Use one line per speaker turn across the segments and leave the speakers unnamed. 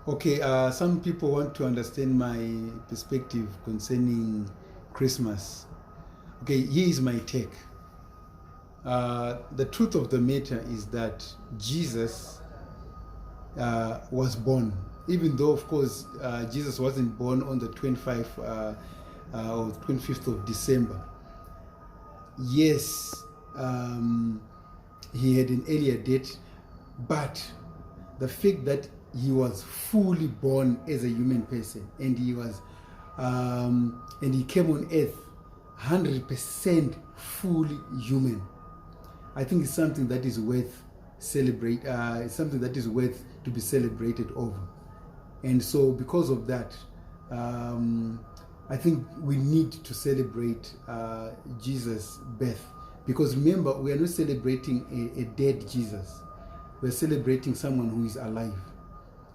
Okay, some people want to understand my perspective concerning Christmas. Okay, here is my take. The truth of the matter is that Jesus was born, even though, of course, Jesus wasn't born on the 25th or 25th of December. Yes, he had an earlier date, but the fact that he was fully born as a human person, and he came on earth 100% fully human, I think it's something that is worth celebrate. It's something that is worth to be celebrated over. And so, because of that, I think we need to celebrate Jesus' birth. Because remember, we are not celebrating a dead Jesus. We're celebrating someone who is alive.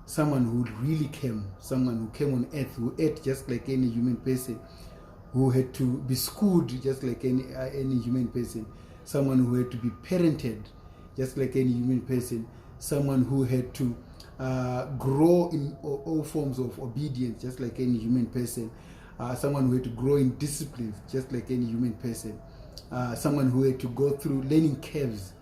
Someone who really came. Someone who came on earth, who ate just like any human person, who had to be schooled just like any human person. Someone who had to be parented just like any human person. Someone who had to grow in all forms of obedience just like any human person. Someone who had to grow in discipline just like any human person. Someone who had to go through learning curves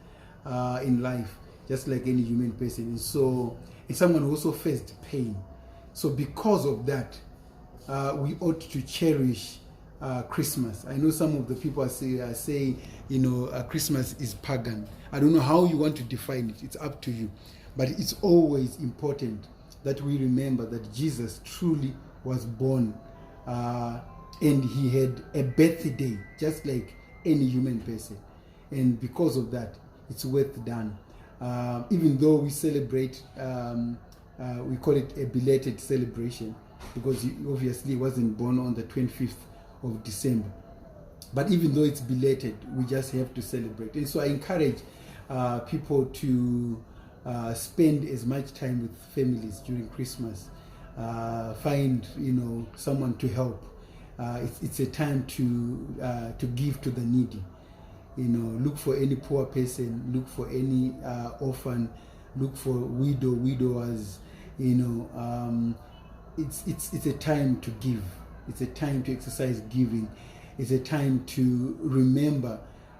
in life just like any human person. And so it's someone who also faced pain. So because of that, we ought to cherish Christmas. I know some of the people are saying, Christmas is pagan. I don't know how you want to define it. It's up to you. But it's always important that we remember that Jesus truly was born and he had a birthday just like any human person. And because of that, it's worth done. Even though we celebrate, we call it a belated celebration because he obviously wasn't born on the 25th of December. But even though it's belated, we just have to celebrate. And so I encourage people to spend as much time with families during Christmas. Find someone to help. It's a time to give to the needy. Look for any poor person, look for any orphan, look for widowers. It's a time to give. It's a time to exercise giving. It's a time to remember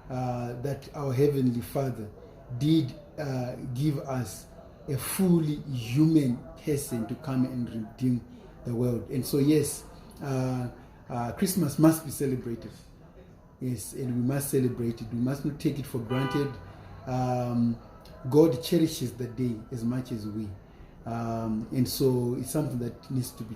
that our Heavenly Father did give us a fully human person to come and redeem the world. And so, yes, Christmas must be celebrated. Yes, and we must celebrate it. We must not take it for granted. God cherishes the day as much as we. And so it's something that needs to be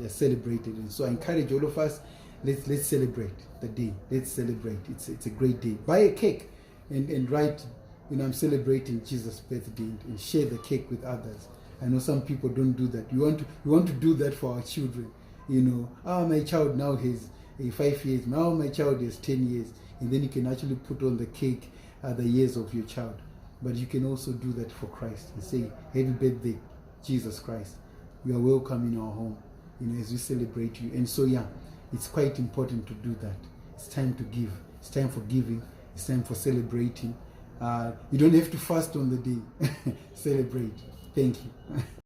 celebrated. And so I encourage all of us, let's celebrate the day. Let's celebrate. It's a great day. Buy a cake and write, I'm celebrating Jesus' birthday, and share the cake with others. I know some people don't do that. We want to do that for our children. My child now has 5 years. Now my child has 10 years. And then you can actually put on the cake the years of your child. But you can also do that for Christ and say, happy birthday, Jesus Christ. You are welcome in our home, as we celebrate you. And so, it's quite important to do that. It's time to give. It's time for giving. It's time for celebrating. You don't have to fast on the day. Celebrate. Thank you.